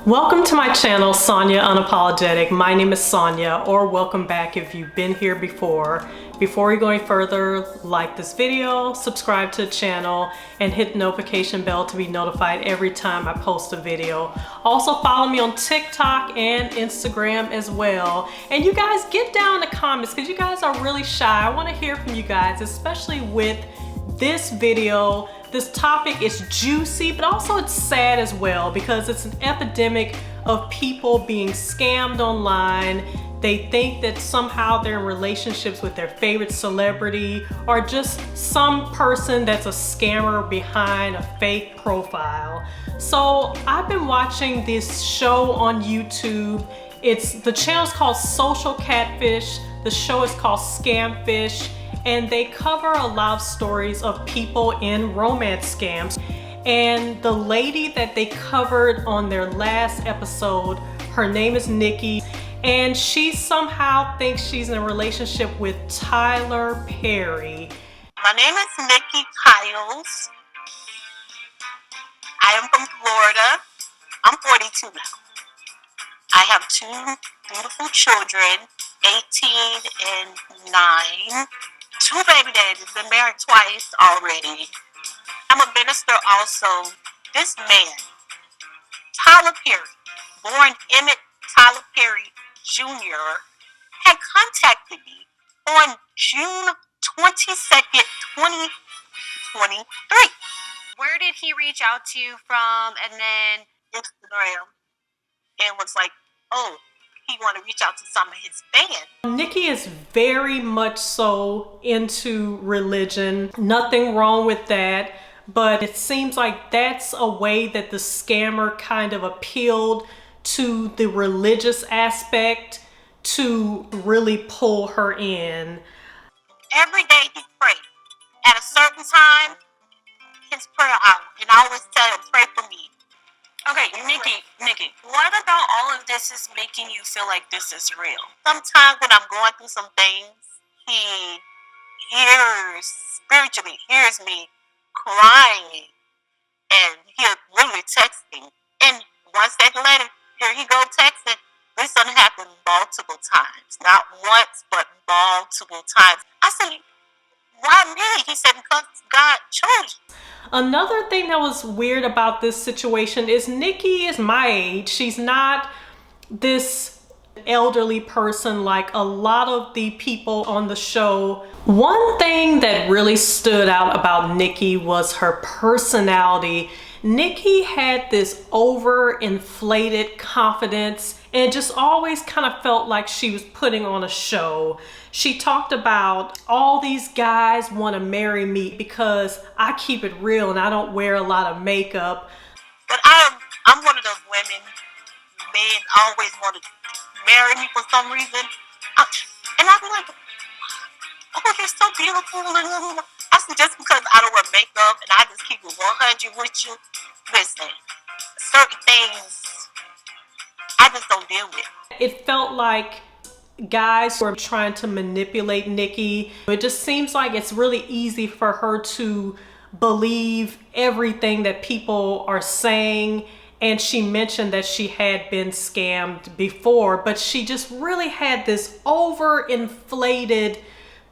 Welcome to my channel, Sonja Unapologetic. My name is Sonja, or welcome back if you've been here before. Before we go any further, like this video, subscribe to the channel, and hit the notification bell to be notified every time I post a video. Also follow me on TikTok and Instagram as well. And you guys get down in the comments because you guys are really shy. I want to hear from you guys, especially with this video. This topic is juicy, but also it's sad as well because it's an epidemic of people being scammed online. They think that somehow they're in relationships with their favorite celebrity or just some person that's a scammer behind a fake profile. So I've been watching this show on YouTube. The channel's called Social Catfish. The show is called Scamfish. And they cover a lot of stories of people in romance scams. And the lady that they covered on their last episode, her name is Nikki, and she somehow thinks she's in a relationship with Tyler Perry. My name is Nikki Kyles. I am from Florida. I'm 42 now. I have two beautiful children, 18 and 9. Two baby daddies, been married twice already. I'm a minister also. This man, Tyler Perry, born Emmett Tyler Perry Jr., had contacted me on June 22nd, 2023. Where did he reach out to you from? And then Instagram. And was like, oh, he want to reach out to some of his fans. Nikki is very much so into religion. Nothing wrong with that. But it seems like that's a way that the scammer kind of appealed to the religious aspect to really pull her in. Every day he prayed. At a certain time, his prayer hour. And I always tell him, pray for me. okay, Nikki, what about all of this is making you feel like this is real? Sometimes when I'm going through some things, he spiritually hears me crying, and he'll literally texting. And 1 second later, here he go texting. This done happened multiple times, not once, but multiple times. I said, why me? He said, because God chose you. Another thing that was weird about this situation is Nikki is my age. She's not this elderly person like a lot of the people on the show. One thing that really stood out about Nikki was her personality. Nikki had this overinflated confidence and just always kind of felt like she was putting on a show. She talked about all these guys want to marry me because I keep it real and I don't wear a lot of makeup. But I'm one of those women, men always want to marry me for some reason. And I'd be like, oh, you're so beautiful. I said, just because I don't wear makeup and I just keep it 100 with you, listen, certain things I just don't deal with. It felt like guys were trying to manipulate Nikki. It just seems like it's really easy for her to believe everything that people are saying. And she mentioned that she had been scammed before, but she just really had this overinflated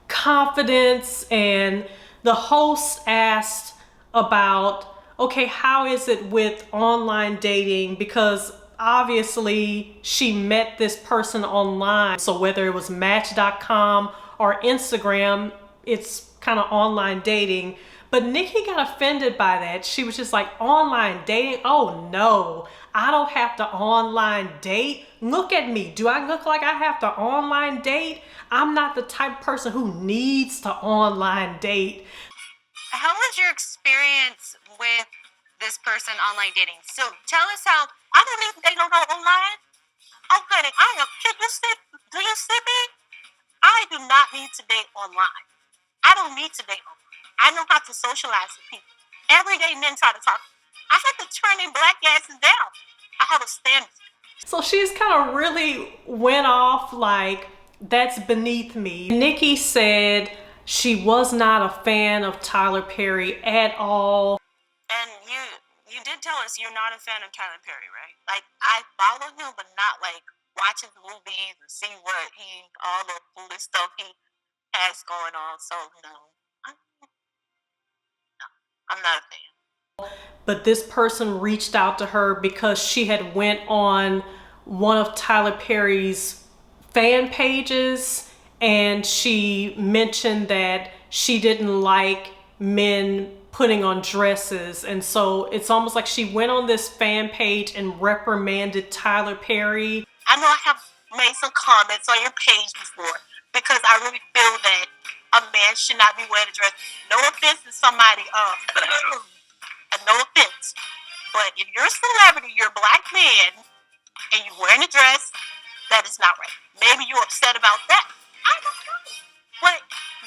confidence. And the host asked about, okay, how is it with online dating? Because obviously she met this person online. So whether it was Match.com or Instagram, it's kind of online dating. But Nikki got offended by that. She was just like, online dating? Oh no, I don't have to online date. Look at me. Do I look like I have to online date? I'm not the type of person who needs to online date. How was your experience with this person online dating? So tell us how. I don't need to date no online. Oh, honey, do you see me? I do not need to date online. I don't need to date online. I know how to socialize with people. Every day men try to talk. I have to turn their black asses down. I have a standard. So she's kind of really went off like, that's beneath me. Nikki said she was not a fan of Tyler Perry at all. And you did did tell us you're not a fan of Tyler Perry, right? Like, I follow him, but not like watch his movies and see what all the foolish stuff he has going on. So no, I'm not a fan. But this person reached out to her because she had went on one of Tyler Perry's fan pages, and she mentioned that she didn't like men putting on dresses. And so it's almost like she went on this fan page and reprimanded Tyler Perry. I know I have made some comments on your page before because I really feel that a man should not be wearing a dress. No offense to somebody, no offense, but if you're a celebrity, you're a black man, and you're wearing a dress, that is not right. Maybe you're upset about that. I don't know. But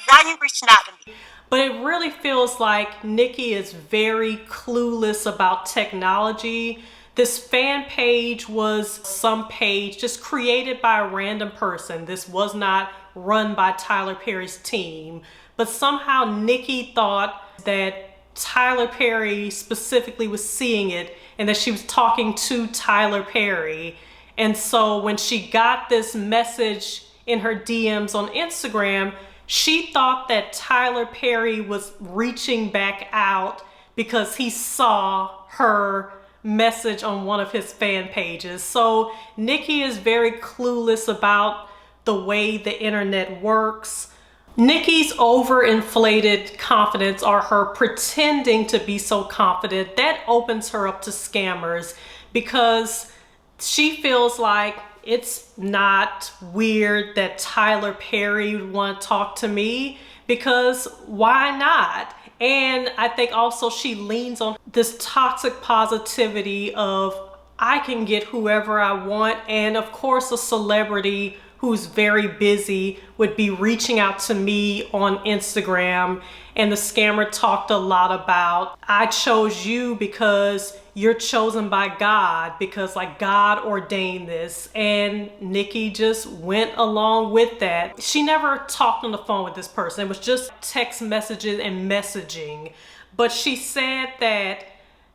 why are you reaching out to me? But it really feels like Nikki is very clueless about technology. This fan page was some page just created by a random person. This was not run by Tyler Perry's team. But somehow Nikki thought that Tyler Perry specifically was seeing it and that she was talking to Tyler Perry. And so when she got this message in her DMs on Instagram, she thought that Tyler Perry was reaching back out because he saw her message on one of his fan pages. So Nikki is very clueless about the way the internet works. Nikki's overinflated confidence, or her pretending to be so confident, that opens her up to scammers because she feels like it's not weird that Tyler Perry would want to talk to me, because why not? And I think also she leans on this toxic positivity of I can get whoever I want, and of course a celebrity who's very busy would be reaching out to me on Instagram. And the scammer talked a lot about, I chose you because you're chosen by God, because like God ordained this. And Nikki just went along with that. She never talked on the phone with this person. It was just text messages and messaging. But she said that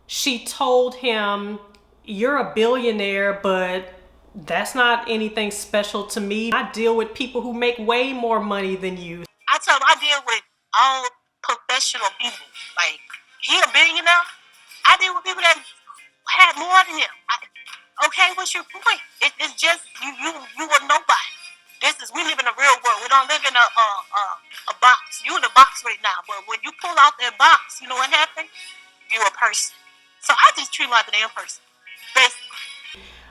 she told him, you're a billionaire, but that's not anything special to me. I deal with people who make way more money than you. I tell him I deal with all professional people. Like, he a billionaire? I deal with people that had more than him. Okay, what's your point? It's just you are nobody. We live in a real world. We don't live in a box. You in a box right now, but when you pull out that box, you know what happened? You're a person. So I just treat him like a damn person, basically.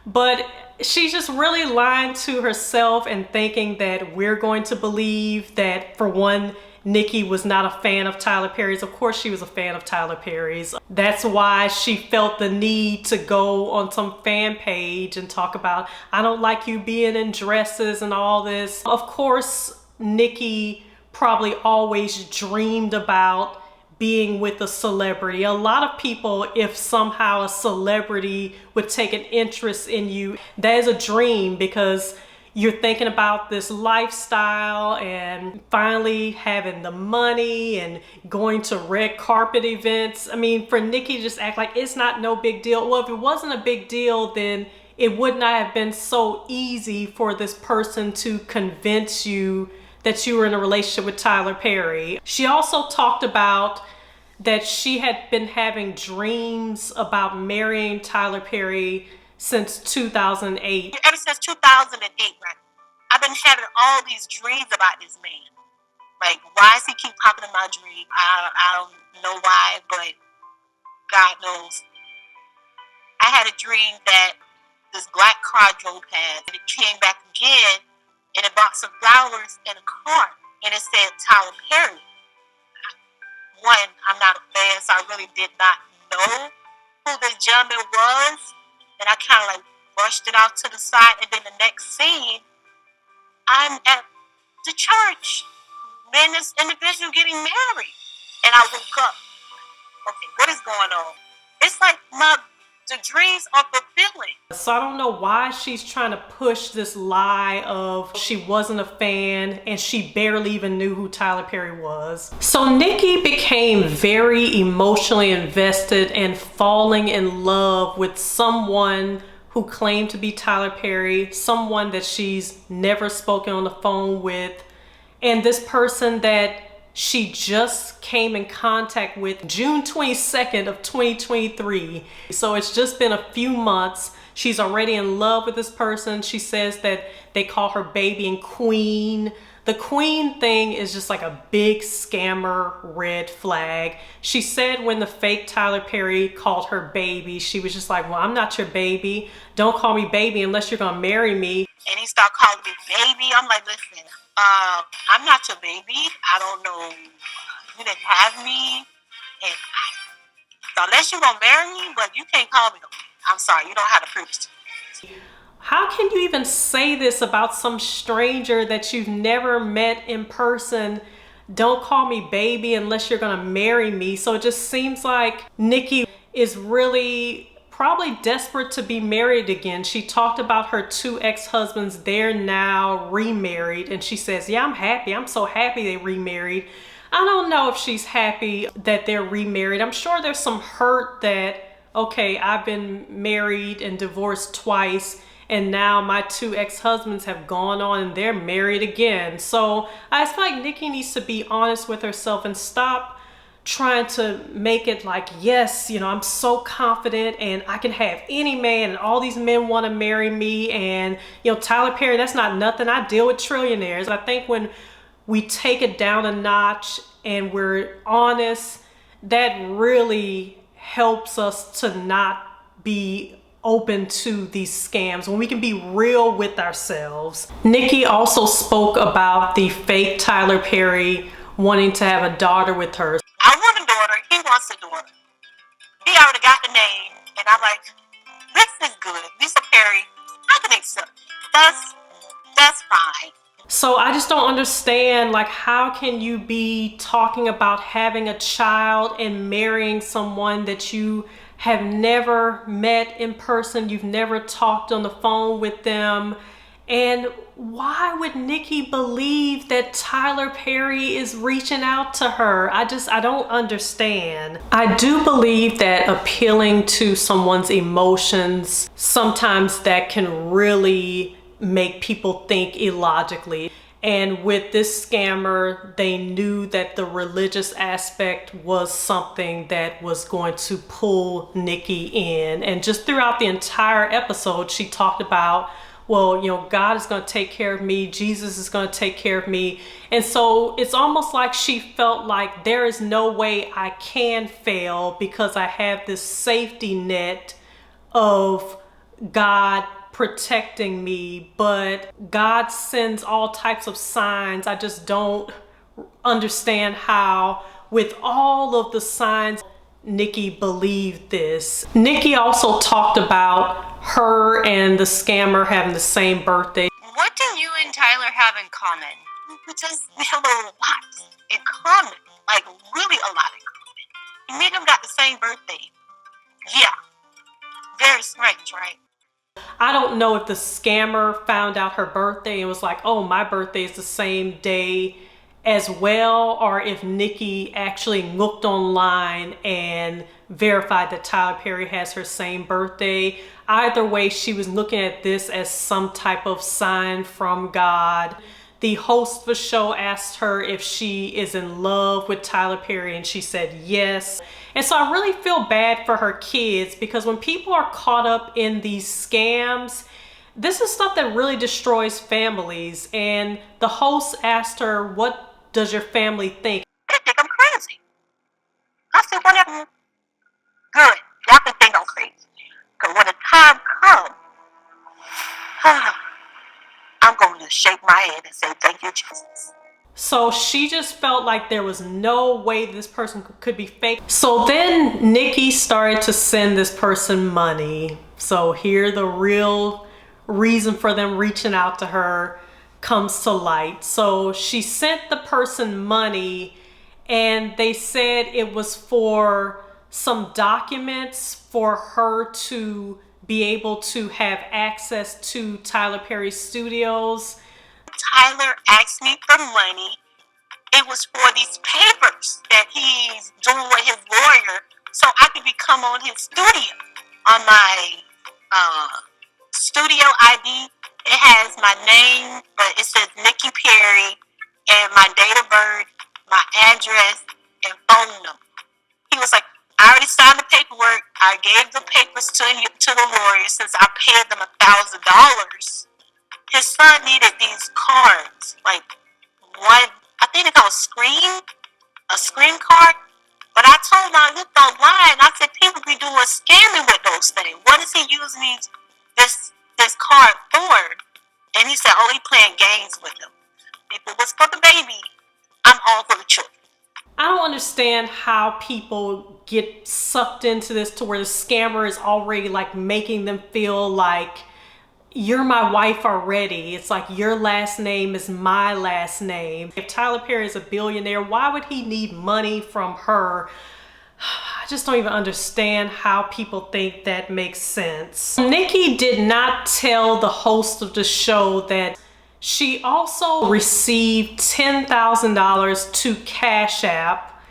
But she's just really lying to herself and thinking that we're going to believe that, for one, Nikki was not a fan of Tyler Perry's. Of course she was a fan of Tyler Perry's. That's why she felt the need to go on some fan page and talk about, I don't like you being in dresses and all this. Of course, Nikki probably always dreamed about being with a celebrity. A lot of people, if somehow a celebrity would take an interest in you, that is a dream, because you're thinking about this lifestyle and finally having the money and going to red carpet events. I mean, for Nikki to just act like it's not no big deal. Well, if it wasn't a big deal, then it would not have been so easy for this person to convince you that you were in a relationship with Tyler Perry. She also talked about that she had been having dreams about marrying Tyler Perry since 2008. Ever since 2008, right? I've been having all these dreams about this man. Like, why does he keep popping in my dream? I don't know why, but God knows. I had a dream that this black car drove past, and it came back again, and it brought some flowers in a car, and it said Tyler Perry. One, I'm not a fan, so I really did not know who this gentleman was, and I kind of like brushed it off to the side. And then the next scene, I'm at the church, me and this individual getting married, and I woke up. Okay, what is going on? It's like my The dreams are fulfilling. So I don't know why she's trying to push this lie of she wasn't a fan and she barely even knew who Tyler Perry was. So Nikki became very emotionally invested and falling in love with someone who claimed to be Tyler Perry, someone that she's never spoken on the phone with, and this person that she just came in contact with June 22nd of 2023. So it's just been a few months. She's already in love with this person. She says that they call her baby and queen. The queen thing is just like a big scammer red flag. She said when the fake Tyler Perry called her baby, she was just like, well, I'm not your baby. Don't call me baby unless you're gonna marry me. And he started calling me baby. I'm like, listen, I'm not your baby. I don't know. You didn't have me. So unless you're gonna marry me, but you can't call me no baby. I'm sorry, you don't have to prove it to me. How can you even say this about some stranger that you've never met in person? Don't call me baby unless you're gonna marry me. So it just seems like Nikki is really probably desperate to be married again. She talked about her two ex-husbands. They're now remarried, and she says, yeah, I'm happy. I'm so happy they remarried. I don't know if she's happy that they're remarried. I'm sure there's some hurt that, okay, I've been married and divorced twice, and now my two ex-husbands have gone on and they're married again. So I just feel like Nikki needs to be honest with herself and stop trying to make it like, yes, you know, I'm so confident and I can have any man and all these men want to marry me, and you know, Tyler Perry, that's not nothing. I deal with trillionaires. I think when we take it down a notch and we're honest, that really helps us to not be open to these scams, when we can be real with ourselves. Nikki also spoke about the fake Tyler Perry wanting to have a daughter with her. I want a daughter. He wants a daughter. He already got the name, and I'm like, this is good. Lisa Perry, I can accept. That's fine. So I just don't understand, like, how can you be talking about having a child and marrying someone that you have never met in person, you've never talked on the phone with them? And why would Nikki believe that Tyler Perry is reaching out to her? I don't understand. I do believe that appealing to someone's emotions, sometimes that can really make people think illogically. And with this scammer, they knew that the religious aspect was something that was going to pull Nikki in. And just throughout the entire episode, she talked about, well, you know, God is going to take care of me. Jesus is going to take care of me. And so it's almost like she felt like there is no way I can fail because I have this safety net of God protecting me. But God sends all types of signs. I just don't understand how, with all of the signs, Nikki believed this. Nikki also talked about her and the scammer having the same birthday. What do you and Tyler have in common? We have a lot in common. Like, really a lot in common. Me and him got the same birthday. Yeah. Very strange, right? I don't know if the scammer found out her birthday and was like, oh, my birthday is the same day as well, or if Nikki actually looked online and verified that Tyler Perry has her same birthday. Either way, she was looking at this as some type of sign from God. The host of the show asked her if she is in love with Tyler Perry, and she said yes. And so I really feel bad for her kids, because when people are caught up in these scams, this is stuff that really destroys families. And the host asked her, what does your family think? They think I'm crazy. I said, whatever. Good. Y'all can think I'm crazy. Because when the time comes, I'm going to shake my head and say, thank you, Jesus. So she just felt like there was no way this person could be fake. So then Nikki started to send this person money. So here the real reason for them reaching out to her comes to light. So she sent the person money, and they said it was for some documents for her to be able to have access to Tyler Perry's studios. Tyler asked me for money. It was for these papers that he's doing with his lawyer, so I could become on his studio. On my studio ID, it has my name, but it says Nikki Perry, and my date of birth, my address, and phone number. He was like, I already signed the paperwork. I gave the papers to the lawyer since I paid them $1,000. His son needed these cards, like one, I think they call a screen card. But I told him, I looked online, I said, people be doing scamming with those things. What is he using this card for? And he said, oh, he playing games with them. If it was for the baby, I'm all for the children. I don't understand how people get sucked into this to where the scammer is already like making them feel like you're my wife already. It's like your last name is my last name. If Tyler Perry is a billionaire, why would he need money from her? I just don't even understand how people think that makes sense. Nikki did not tell the host of the show that she also received $10,000 to Cash App.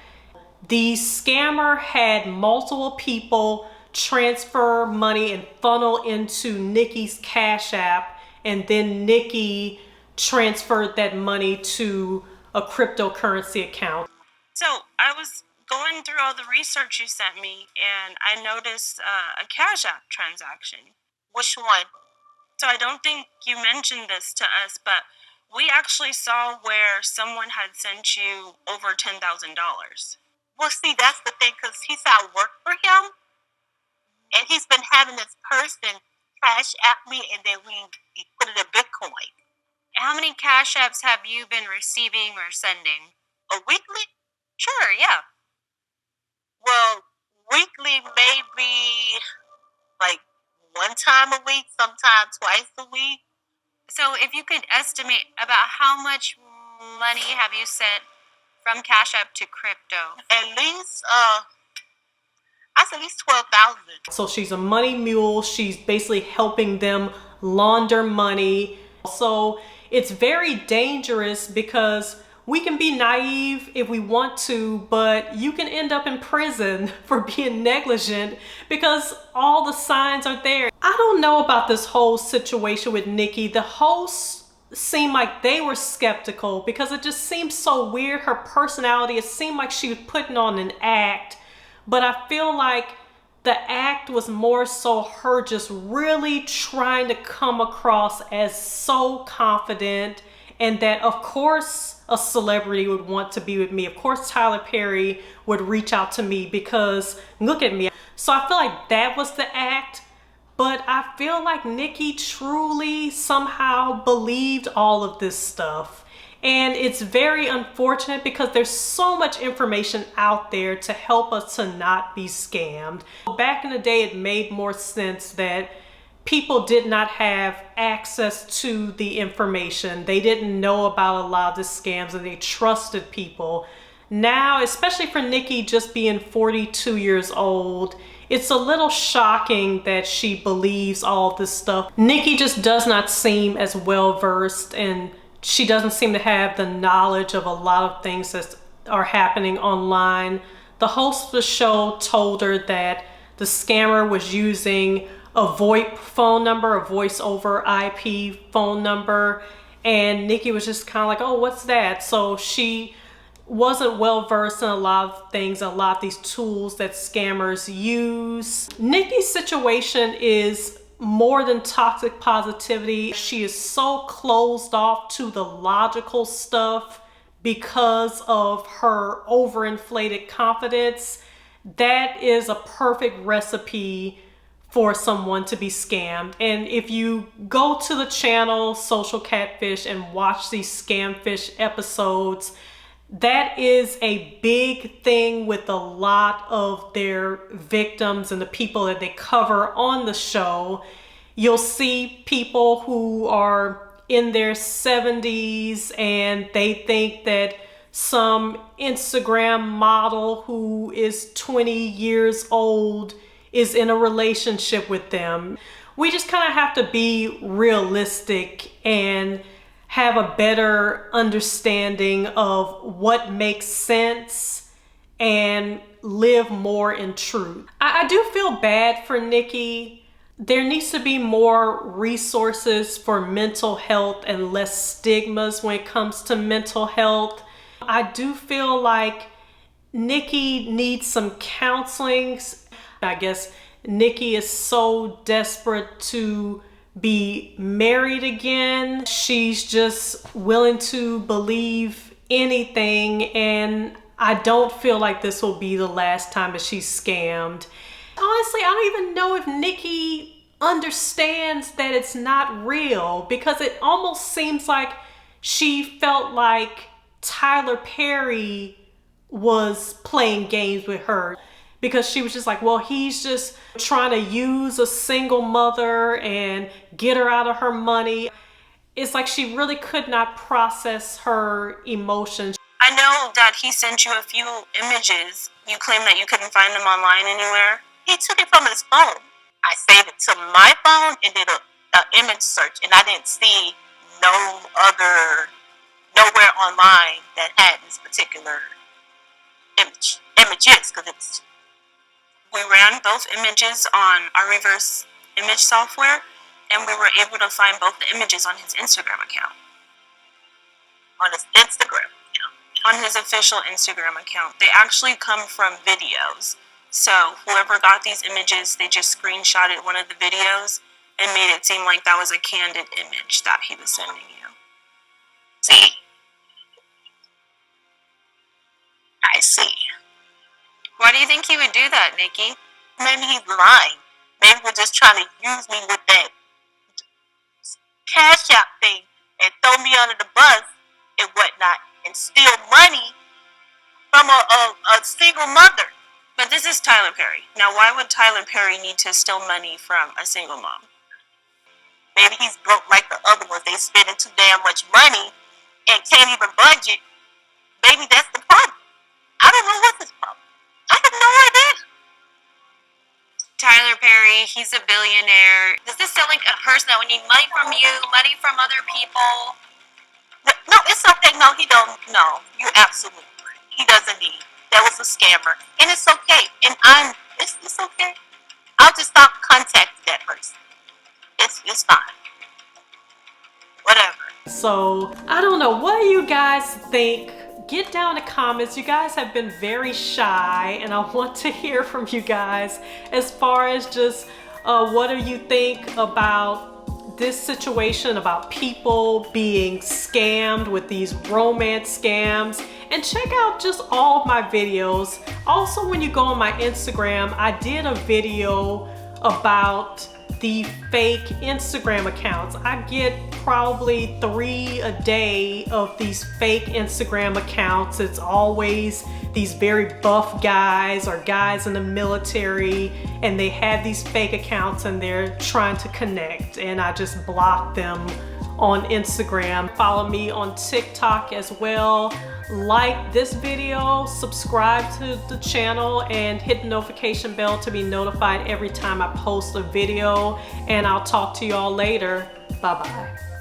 The scammer had multiple people transfer money and funnel into Nikki's Cash App, and then Nikki transferred that money to a cryptocurrency account. So I was going through all the research you sent me, and I noticed a Cash App transaction. Which one? So I don't think you mentioned this to us, but we actually saw where someone had sent you over $10,000. Well, see, that's the thing, because he said I work for him, and he's been having this person Cash App me, and then we put it in Bitcoin. How many Cash Apps have you been receiving or sending? A weekly? Sure, yeah. Well, weekly maybe like one time a week, sometimes twice a week. So if you could estimate about how much money have you sent from Cash App to crypto? At least, that's at least 12,000. So she's a money mule. She's basically helping them launder money. So it's very dangerous because we can be naive if we want to, but you can end up in prison for being negligent because all the signs are there. I don't know about this whole situation with Nikki. The hosts seemed like they were skeptical because it just seemed so weird. Her personality, it seemed like she was putting on an act, but I feel like the act was more so her just really trying to come across as so confident, and that of course a celebrity would want to be with me. Of course Tyler Perry would reach out to me because look at me. So I feel like that was the act, but I feel like Nikki truly somehow believed all of this stuff. And it's very unfortunate because there's so much information out there to help us to not be scammed. Back in the day, it made more sense that people did not have access to the information. They didn't know about a lot of the scams and they trusted people. Now, especially for Nikki just being 42 years old, it's a little shocking that she believes all this stuff. Nikki just does not seem as well versed, and she doesn't seem to have the knowledge of a lot of things that are happening online. The host of the show told her that the scammer was using a VoIP phone number, a voice over IP phone number, and Nikki was just kind of like, oh, what's that? So she wasn't well versed in a lot of things, a lot of these tools that scammers use. Nikki's situation is more than toxic positivity. She is so closed off to the logical stuff because of her overinflated confidence. That is a perfect recipe for someone to be scammed. And if you go to the channel Social Catfish and watch these Scamfish episodes, that is a big thing with a lot of their victims and the people that they cover on the show. You'll see people who are in their 70s and they think that some Instagram model who is 20 years old is in a relationship with them. We just kind of have to be realistic and have a better understanding of what makes sense and live more in truth. I do feel bad for Nikki. There needs to be more resources for mental health and less stigmas when it comes to mental health. I do feel like Nikki needs some counseling. I guess Nikki is so desperate to be married again. She's just willing to believe anything, and I don't feel like this will be the last time that she's scammed. Honestly, I don't even know if Nikki understands that it's not real, because it almost seems like she felt like Tyler Perry was playing games with her, because she was just like, well, he's just trying to use a single mother and get her out of her money. It's like she really could not process her emotions. I know that he sent you a few images. You claim that you couldn't find them online anywhere. He took it from his phone. I saved it to my phone and did a image search, and I didn't see nowhere online that had this particular images, because we ran both images on our reverse image software, and we were able to find both the images on his Instagram account. On his Instagram account. On his official Instagram account. They actually come from videos. So whoever got these images, they just screenshotted one of the videos and made it seem like that was a candid image that he was sending you. See? I see. Why do you think he would do that, Nikki? Maybe he's lying. Maybe we're just trying to use me with that cash out thing and throw me under the bus and whatnot and steal money from a single mother. But this is Tyler Perry. Now, why would Tyler Perry need to steal money from a single mom? Maybe he's broke like the other ones. They spending too damn much money and can't even budget. Maybe that's the problem. I don't know what's his problem. I have no idea. Tyler Perry, he's a billionaire. Does this sound like a person that would need money from you, money from other people? No, it's okay. No, he don't. No, you're absolutely right. He doesn't need. That was a scammer, and it's okay. And it's okay. I'll just stop contacting that person. It's fine. Whatever. So I don't know, what do you guys think? Get down in the comments. You guys have been very shy, and I want to hear from you guys as far as just what do you think about this situation, about people being scammed with these romance scams. And check out just all of my videos. Also, when you go on my Instagram, I did a video about the fake Instagram accounts. I get probably 3 a day of these fake Instagram accounts. It's always these very buff guys or guys in the military, and they have these fake accounts and they're trying to connect, and I just block them on Instagram. Follow me on TikTok as well. Like this video, subscribe to the channel, and hit the notification bell to be notified every time I post a video. And I'll talk to y'all later. Bye bye.